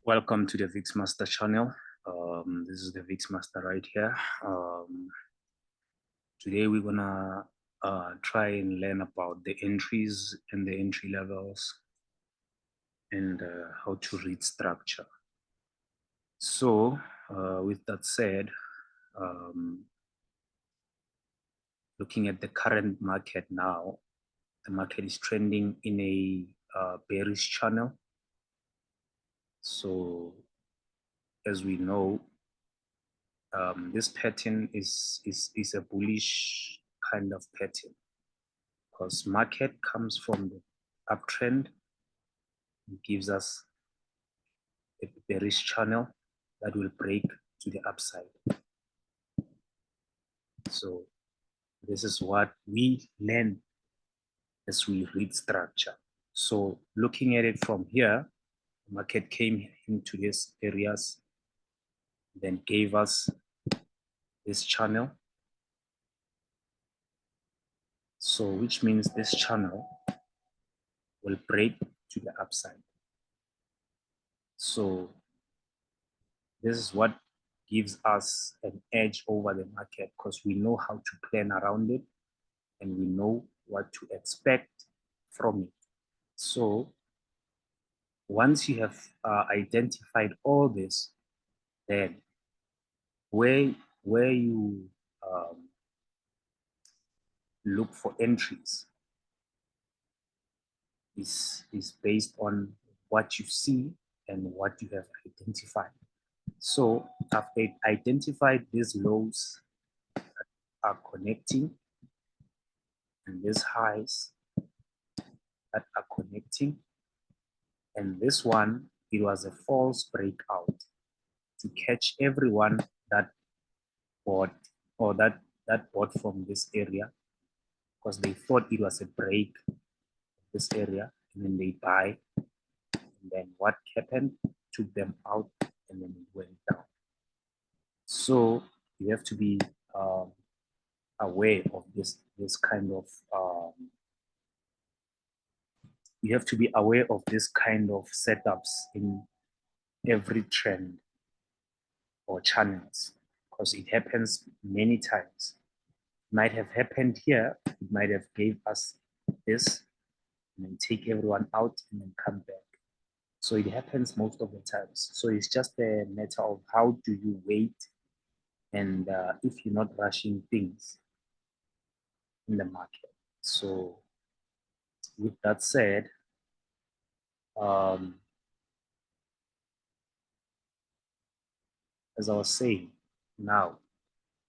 Welcome to the VIX Master channel. This is the VIX Master right here. Today we're gonna try and learn about the entries and the entry levels and how to read structure. So with that said, looking at the current market now, the market is trending in a bearish channel. So as we know, this pattern is a bullish kind of pattern because market comes from the uptrend and gives us a bearish channel that will break to the upside. So this is what we learn as we read structure. So looking at it from here, the market came into these areas, then gave us this channel. So which means this channel will break to the upside. So this is what gives us an edge over the market because we know how to plan around it and we know what to expect from it. So once you have identified all this, then where you look for entries is based on what you see and what you have identified. So after identified these lows that are connecting and these highs that are connecting, and this one, it was a false breakout to catch everyone that bought or that bought from this area because they thought it was a break this area, and then they buy, and then what happened took them out and then it went down. So you have to be aware of this kind of you have to be aware of this kind of setups in every trend or channels because it happens many times. It might have happened here, it might have gave us this and then take everyone out and then come back. So it happens most of the times. So it's just a matter of how do you wait and if you're not rushing things in the market. So with that said, as I was saying, now,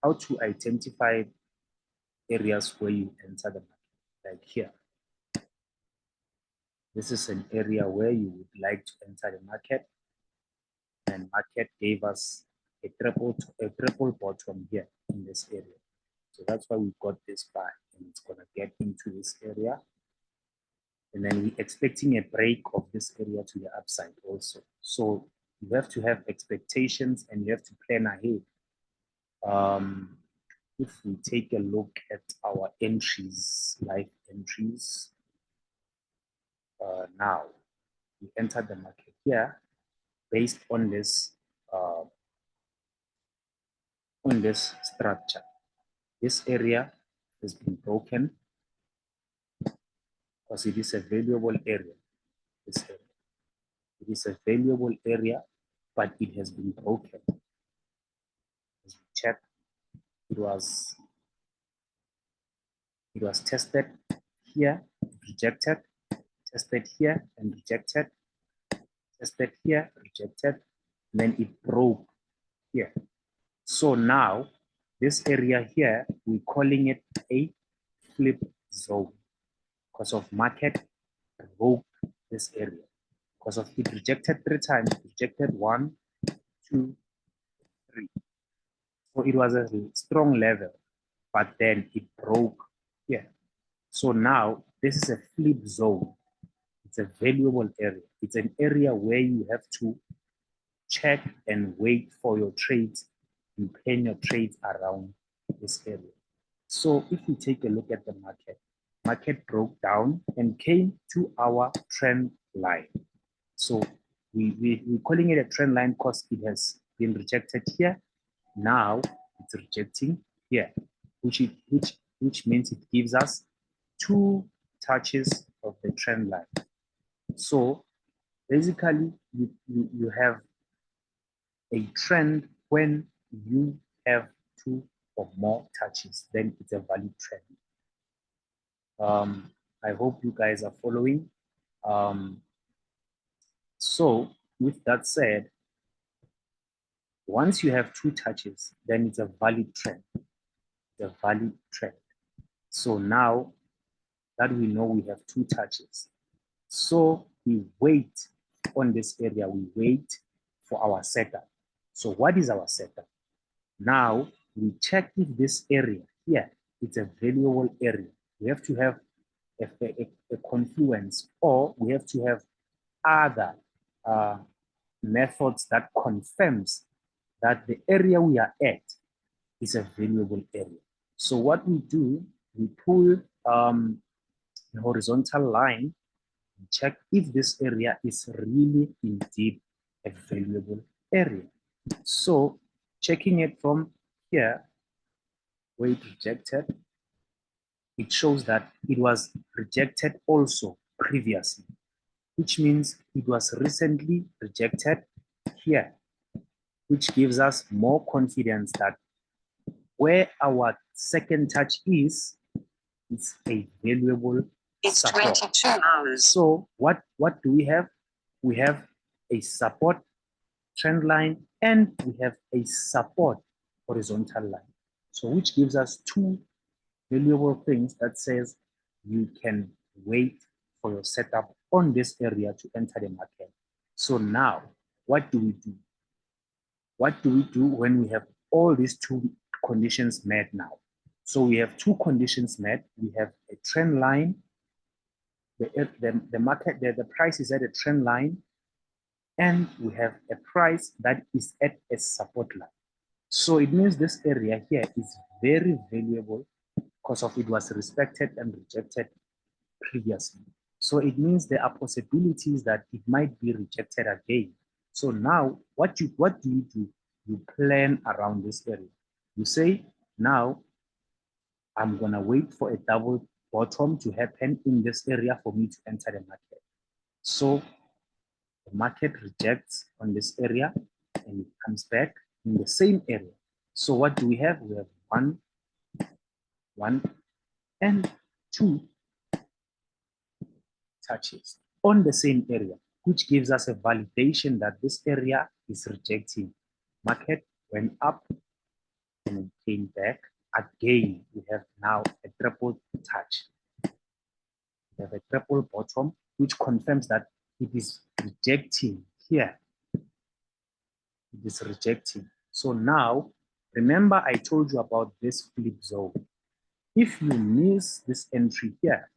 how to identify areas where you enter the market, like here. This is an area where you would like to enter the market, and market gave us a triple bottom here in this area. So that's why we got this buy, and it's gonna get into this area. And then we're expecting a break of this area to the upside also. So you have to have expectations and you have to plan ahead. If we take a look at our entries, live entries, now we enter the market here based on this structure. This area has been broken because it is a valuable area. This area. It is a valuable area, but it has been broken. As we check, it was tested here, rejected, tested here and rejected, tested here, rejected, and then it broke here. So now this area here, we're calling it a flip zone because of market broke this area. Because of it rejected 3 times, rejected 1, 2, 3. So it was a strong level, but then it broke here. So now this is a flip zone. It's a valuable area. It's an area where you have to check and wait for your trades and plan your trades around this area. So if we take a look at the market broke down and came to our trend line. So we're calling it a trend line because it has been rejected here. Now it's rejecting here, which means it gives us 2 touches of the trend line. So basically, you have a trend when you have 2 or more touches, then it's a valid trend. I hope you guys are following. So with that said, once you have 2 touches, then it's a valid trend. It's a valid trend. So now that we know we have 2 touches, so we wait on this area, we wait for our setup. So what is our setup? Now we check if this area here is a valuable area. We have to have a confluence, or we have to have other methods that confirms that the area we are at is a valuable area. So what we do, we pull the horizontal line and check if this area is really indeed a valuable area. So checking it from here, where it rejected, it shows that it was rejected also previously, which means it was recently rejected here, which gives us more confidence that where our second touch is, it's a valuable support. 22 hours. So what do we have? We have a support trend line and we have a support horizontal line. So which gives us 2 valuable things that says you can wait for your setup on this area to enter the market. So now, what do we do? What do we do when we have all these 2 conditions met now? So we have 2 conditions met. We have a trend line. The market, the price is at a trend line, and we have a price that is at a support line. So it means this area here is very valuable because of it was respected and rejected previously. So it means there are possibilities that it might be rejected again. So now what do you do? You plan around this area. You say, now I'm gonna wait for a double bottom to happen in this area for me to enter the market. So the market rejects on this area and it comes back in the same area. So what do we have? We have 1, 1, and 2 touches on the same area, which gives us a validation that this area is rejecting. Market went up and it came back. Again, we have now a triple touch. We have a triple bottom, which confirms that it is rejecting here. It is rejecting. So now, remember I told you about this flip zone. If you miss this entry here,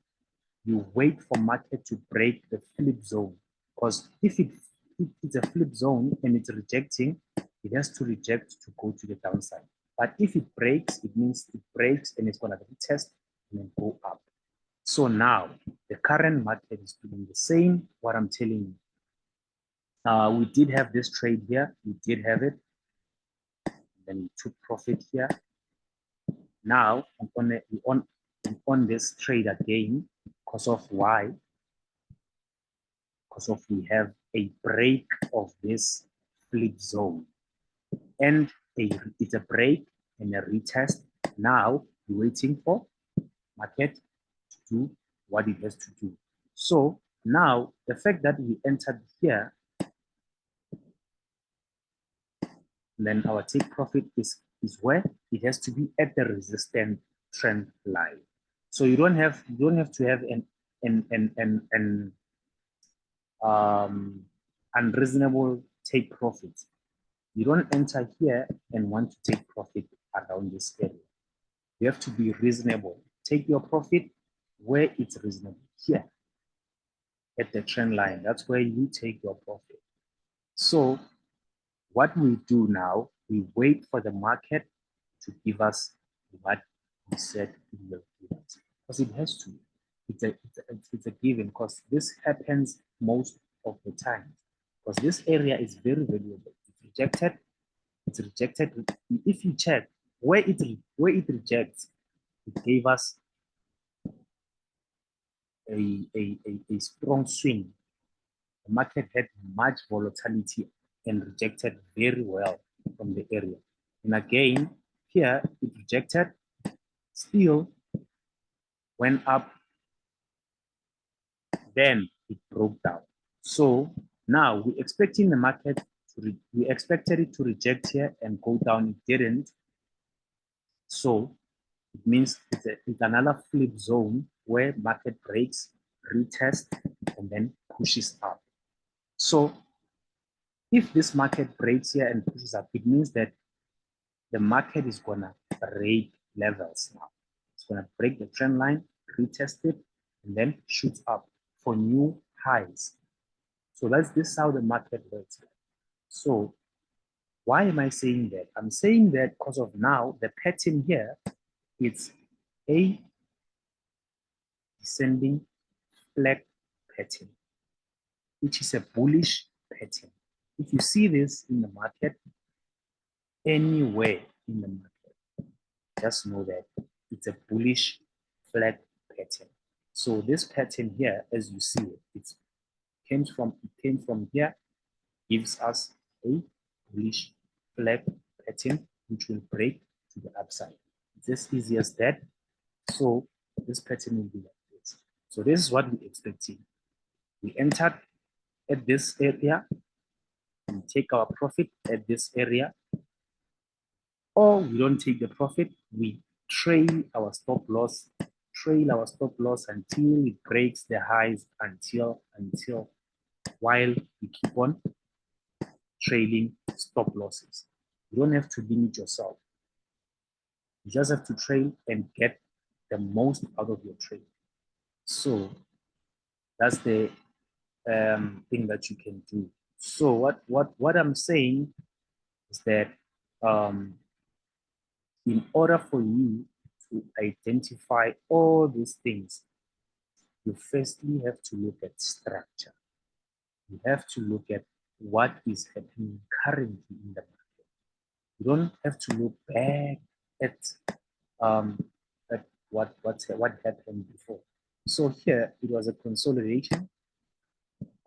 you wait for market to break the flip zone. Because if it's a flip zone and it's rejecting, it has to reject to go to the downside. But if it breaks, it means it breaks and it's going to retest and then go up. So now the current market is doing the same, what I'm telling you. We did have this trade here. We did have it. Then we took profit here. Now I'm on this trade again because of why? Because of we have a break of this flip zone. And it's a break and a retest. Now we're waiting for market to do what it has to do. So now the fact that we entered here, then our take profit is where it has to be at the resistance trend line. So you don't have to have an unreasonable take profit. You don't enter here and want to take profit around this area. You have to be reasonable. Take your profit where it's reasonable. Here at the trend line, that's where you take your profit. So what we do now, we wait for the market to give us what we said it will give us. Because it has to. It's a given because this happens most of the time. because this area is very valuable. It's rejected. It's rejected. If you check where it rejects, it gave us a strong swing. The market had much volatility and rejected very well from the area. And again, here it rejected, still went up, then it broke down. So now we're expecting the market we expected it to reject here and go down. It didn't. So it means it's another flip zone where market breaks, retest, and then pushes up. So if this market breaks here and pushes up, it means that the market is gonna break levels now. It's gonna break the trend line, retest it, and then shoot up for new highs. So this is how the market works. So why am I saying that? I'm saying that because of now the pattern here, it's a descending flag pattern, which is a bullish pattern. If you see this in the market, anywhere in the market, just know that it's a bullish flag pattern. So this pattern here, as you see it, came from here, gives us a bullish flag pattern, which will break to the upside. It's as easy as that. So this pattern will be like this. So this is what we're expecting. We entered at this area and take our profit at this area, or we don't take the profit, we trail our stop loss until it breaks the highs, until while we keep on trailing stop losses. You don't have to limit yourself. You just have to trail and get the most out of your trade. So that's the thing that you can do. So what I'm saying is that in order for you to identify all these things, you firstly have to look at structure. You have to look at what is happening currently in the market. You don't have to look back at what happened before. So here it was a consolidation.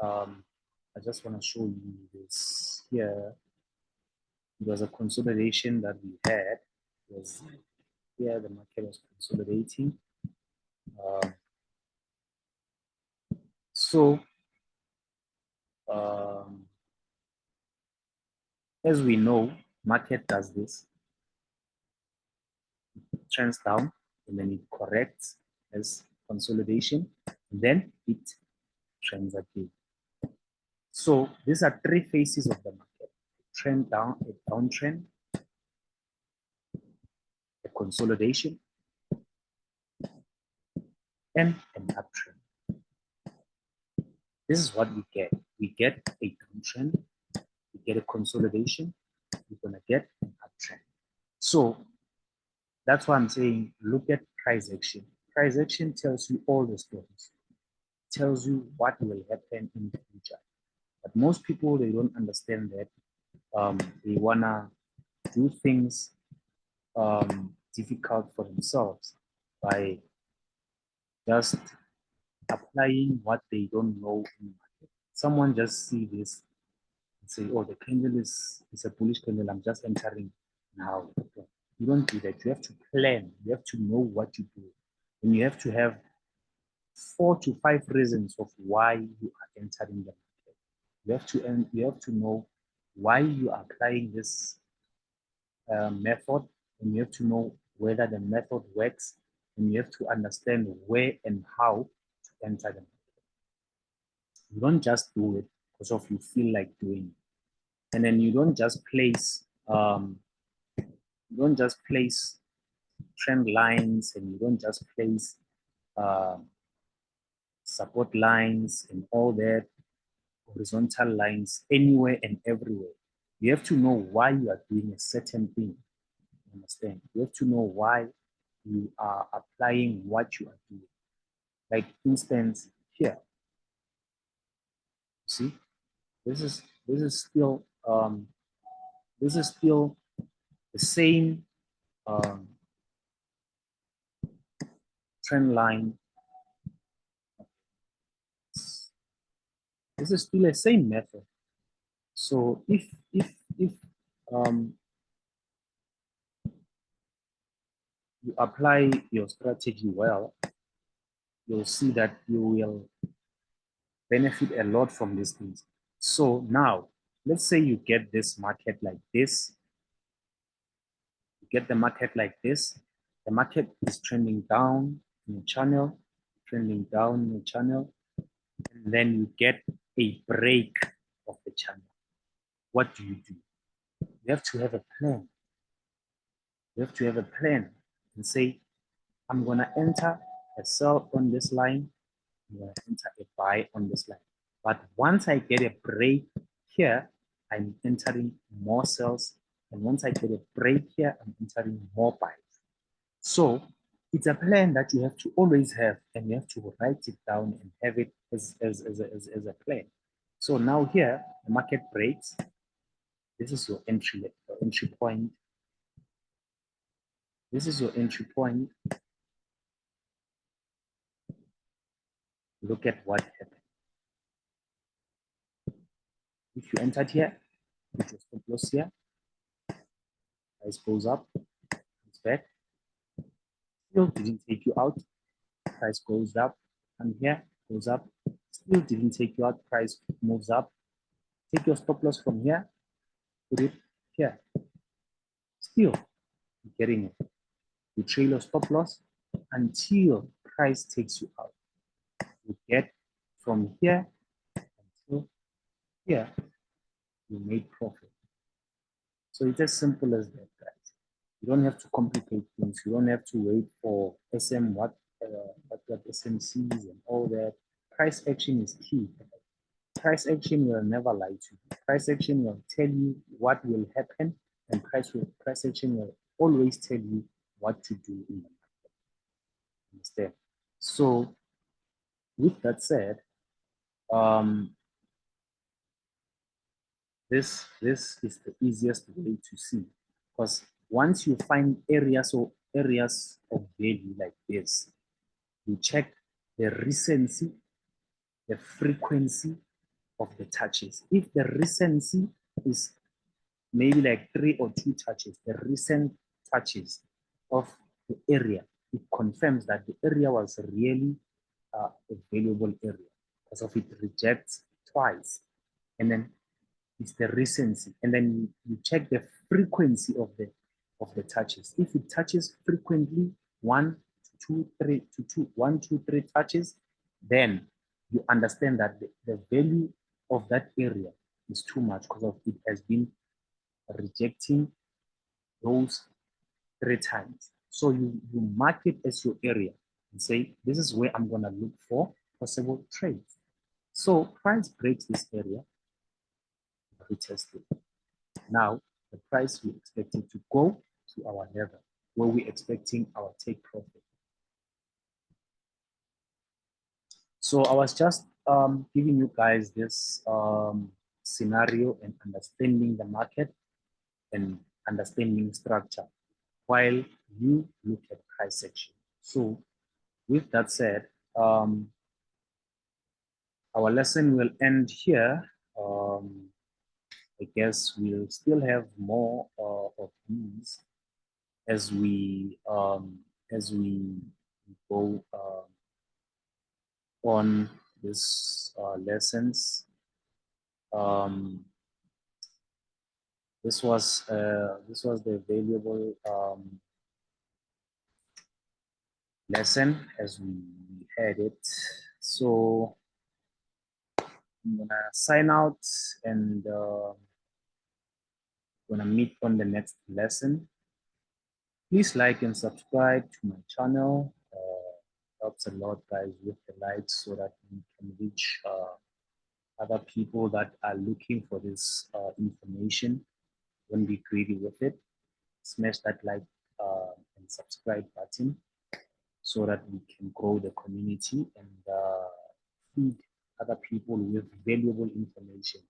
I just want to show you this here. It was a consolidation that we had. It was here the market was consolidating. So as we know, market does this. It trends down and then it corrects as consolidation, and then it trends again. So these are three phases of the market: a trend down, a downtrend, a consolidation, and an uptrend. This is what we get. We get a downtrend, we get a consolidation, we're gonna get an uptrend. So that's why I'm saying look at price action. Price action tells you all the stories. It tells you what will happen in the future. But most people, they don't understand that. They wanna do things difficult for themselves by just applying what they don't know in the market. Someone just see this and say, oh, the candle is a bullish candle, I'm just entering now. You don't do that. You have to plan. You have to know what you do. And you have to have 4 to 5 reasons of why you are entering the market. You have to know why you are applying this method, and you have to know whether the method works, and you have to understand where and how to enter the market. You don't just do it because of you feel like doing it. And then you don't just place trend lines, and you don't just place support lines and all that, horizontal lines anywhere and everywhere. You have to know why you are doing a certain thing. You understand? You have to know why you are applying what you are doing. Like instance here, see, this is still this is still the same um, trend line. This is still the same method. So if um, you apply your strategy well, you'll see that you will benefit a lot from these things. So now, let's say you get this market like this, you get the market like this, the market is trending down in the channel, trending down in the channel, and then you get a break of the channel. What do? You have to have a plan. You have to have a plan and say, I'm going to enter a sell on this line, I'm going to enter a buy on this line. But once I get a break here, I'm entering more sells. And once I get a break here, I'm entering more buys. So it's a plan that you have to always have, and you have to write it down and have it as a plan. So now here, the market breaks. This is your entry point. This is your entry point. Look at what happened. If you entered here, put your stop loss here, price goes up, comes back, still didn't take you out, price goes up, and here goes up, still didn't take you out, price moves up. Take your stop loss from here, put it here, still getting it. You trail your stop loss until price takes you out. You get from here until here, you made profit. So it's as simple as that, guys. You don't have to complicate things. You don't have to wait for what SMCs and all that. Price action is key. Price action will never lie to you. Price action will tell you what will happen, and price action will always tell you what to do in the market. Understand? So, with that said, um, this is the easiest way to see, because once you find areas of value like this, you check the recency, the frequency of the touches. If the recency is maybe like 3 or 2 touches, the recent touches of the area, it confirms that the area was really a valuable area, because of it rejects twice. And then it's the recency, and then you check the frequency of the touches. If it touches frequently, 1 2 3 to 2 1 2 3 touches, then you understand that the value of that area is too much, because of it has been rejecting those 3 times. So you mark it as your area and say, this is where I'm going to look for possible trades. So price breaks this area, we test it. Now, the price we expecting to go to our level, where we're expecting our take profit. So I was just giving you guys this scenario and understanding the market and understanding structure while you look at price action. So with that said, our lesson will end here. I guess we'll still have more of these as we go on this lessons. This was the valuable lesson as we had it. So I'm gonna sign out and gonna meet on the next lesson. Please like and subscribe to my channel. Helps a lot, guys, with the likes, so that we can reach other people that are looking for this information. Don't be greedy with it. Smash that like and subscribe button so that we can grow the community and feed other people with valuable information.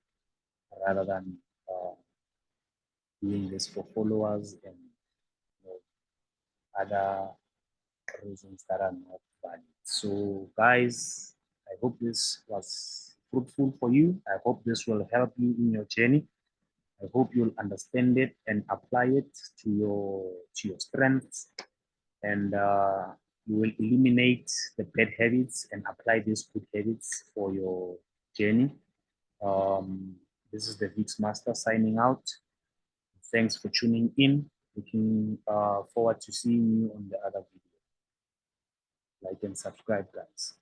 rather than doing this for followers and other reasons that are not valid. So guys, I hope this was fruitful for you. I hope this will help you in your journey. I hope you'll understand it and apply it to your strengths, and you will eliminate the bad habits and apply these good habits for your journey. This is the Vix Master signing out. Thanks for tuning in. Looking forward to seeing you on the other video. Like and subscribe, guys.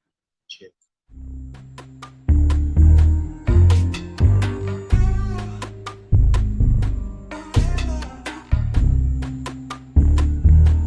Cheers.